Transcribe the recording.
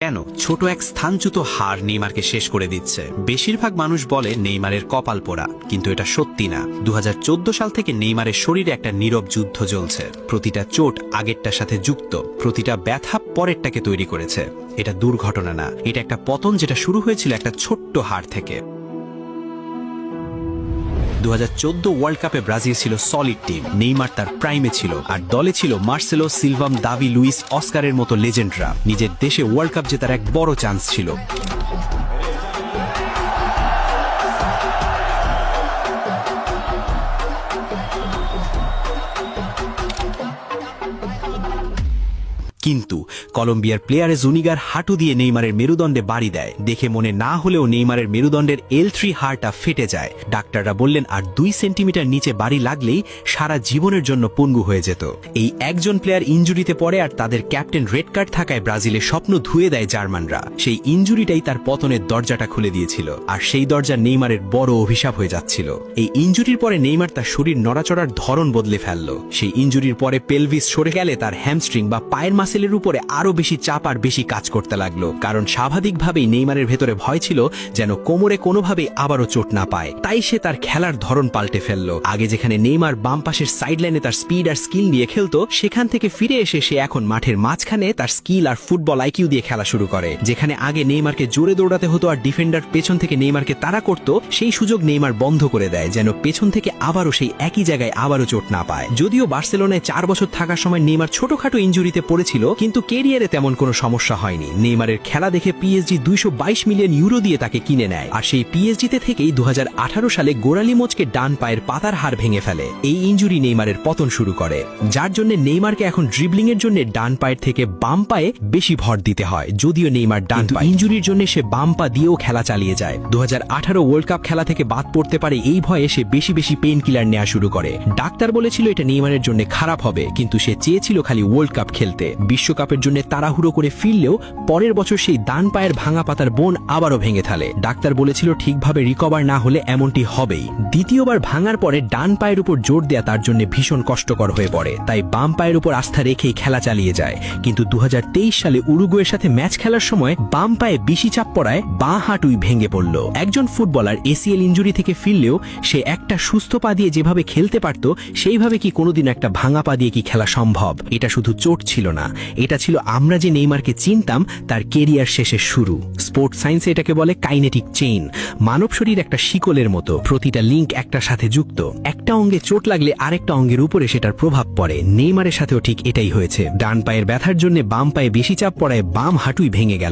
কেন ছোট এক স্থানচ্যুত হার নেইমারকে শেষ করে দিচ্ছে? বেশিরভাগ মানুষ বলে নেইমারের কপাল পোড়া, কিন্তু এটা সত্যি না। 2014 সাল থেকে নেইমারের শরীরে একটা নীরব যুদ্ধ চলছে। প্রতিটা চোট আগেরটার সাথে যুক্ত, প্রতিটা ব্যথা পরেরটাকে তৈরি করেছে। এটা দুর্ঘটনা না, এটা একটা পতন যেটা শুরু হয়েছিল একটা ছোট্ট হার থেকে। 2014 ওয়ার্ল্ড কাপে ব্রাজিল ছিল সলিড টিম, নেইমার তার প্রাইমে ছিল, আর দলে ছিল মার্সেলো, সিলভাম, দাভি লুইস, অস্কারের মতো লেজেন্ডরা। নিজের দেশে ওয়ার্ল্ড কাপ জেতার এক বড় চান্স ছিল। কিন্তু কলম্বিয়ার প্লেয়ারে জুনিগার হাঁটু দিয়ে নেইমারের মেরুদণ্ডে বাড়ি দেয়। দেখে মনে না হলেও নেইমারের মেরুদণ্ডের L3 হাড়টা ফেটে যায়। ডাক্তাররা বললেন আর 2 সেন্টিমিটার নিচে বাড়ি লাগলেই সারা জীবনের জন্য পঙ্গু হয়ে যেত। এই একজন প্লেয়ার ইনজুরিতে পড়ে, আর তাদের ক্যাপ্টেন রেড কার্ড থাকায় ব্রাজিলের স্বপ্ন ধুয়ে দেয় জার্মানরা। সেই ইনজুরিটাই তার পতনের দরজাটা খুলে দিয়েছিল, আর সেই দরজা নেইমারের বড় অভিশাপ হয়ে যাচ্ছিল। এই ইনজুরির পরে নেইমার তার শরীর নড়াচড়ার ধরন বদলে ফেলল। সেই ইনজুরির পরে পেলভিস সরে গেলে তার হ্যামস্ট্রিং বা পায়ের মাসেলের উপরে আরো বেশি চাপ আর বেশি কাজ করতে লাগলো, কারণ স্বাভাবিকভাবেই নেইমারের ভেতরে ভয় ছিল যেন কোমরে কোনোভাবেই আবারও চোট না পায়। তাই সে তার খেলার ধরন পাল্টে ফেলল। আগে যেখানে নেইমার বাম পাশের সাইডলাইনে তার স্পিড আর স্কিল নিয়ে খেলতো, সেখান থেকে ফিরে এসে সে এখন মাঠের মাঝখানে তার স্কিল আর ফুটবল আইকিউ দিয়ে খেলা শুরু করে। যেখানে আগে নেইমারকে জোরে দৌড়াতে হতো আর ডিফেন্ডার পেছন থেকে নেইমারকে তাড়া করত, সেই সুযোগ নেইমার বন্ধ করে দেয় যেন পেছন থেকে আবারও সেই একই জায়গায় আবারও চোট না পায়। যদিও বার্সেলোনায় 4 বছর থাকার সময় নেইমার ছোটখাটো ইনজুরিতে পড়েছিল, কিন্তু ক্যারিয়ারে তেমন কোনো সমস্যা হয়নি। নেইমারের খেলা দেখে পিএসজি 222 মিলিয়ন ইউরো দিয়ে তাকে কিনে নেয়, আর সেই পিএসজিতে থেকেই 2018 সালে গোড়ালি মোচকে ডান পায়ের পাতার হাড় ভেঙে ফেলে। এই ইনজুরি নেইমারের পতন শুরু করে, যার জন্য নেইমারকে এখন ড্রিবলিং এর জন্য ডান পায়ের থেকে বাম পায়ে বেশি ভর দিতে হয়। যদিও নেইমার ডান পায়ে, ইনজুরির জন্য সে বাম পা দিয়েও খেলা চালিয়ে যায়। 2018 ওয়ার্ল্ড কাপ খেলা থেকে বাদ পড়তে পারে এই ভয়ে সে বেশি বেশি পেইন কিলার নেওয়া শুরু করে। ডাক্তার বলেছিল এটা নেইমারের জন্য খারাপ হবে, কিন্তু সে চেয়েছিল খালি ওয়ার্ল্ড কাপ খেলতে। বিশ্বকাপের জন্য তাড়াহুড়ো করে ফিরলেও পরের বছর সেই ডান পায়ের ভাঙা পাতার বোন আবারও ভেঙে ফেলে। ডাক্তার বলেছিল ঠিকভাবে রিকভার না হলে এমনটি হবেই। দ্বিতীয়বার ভাঙার পরে ডান পায়ের উপর জোর দেয়া তার জন্য ভীষণ কষ্টকর হয়ে পড়ে, তাই বাম পায়ের উপর আস্থা রেখেই খেলা চালিয়ে যায়। কিন্তু 2023 সালে উরুগুয়ের সাথে ম্যাচ খেলার সময় বাম পায়ে বেশি চাপ পড়ায় বাঁ হাঁটুই ভেঙে পড়ল। একজন ফুটবলার ACL ইনজুরি থেকে ফিরলেও সে একটা সুস্থ পা দিয়ে যেভাবে খেলতে পারত, সেইভাবে কি কোনোদিন একটা ভাঙা পা দিয়ে কি খেলা সম্ভব? এটা শুধু চোট ছিল না, এটা ছিল আমরা যে নেইমারকে চিনতাম তার কেরিয়ার শেষের শুরু। স্পোর্টস সায়েন্সে এটাকে বলে কাইনেটিক চেইন। মানব শরীর একটা শিকলের মতো, প্রতিটা লিঙ্ক একটার সাথে যুক্ত। একটা অঙ্গে চোট লাগলে আরেকটা অঙ্গের উপরে সেটার প্রভাব পড়ে। নেইমারের সাথেও ঠিক এটাই হয়েছে। ডান পায়ের ব্যথার জন্য বাম পায়ে বেশি চাপ পড়ায় বাম হাঁটুই ভেঙে গেল।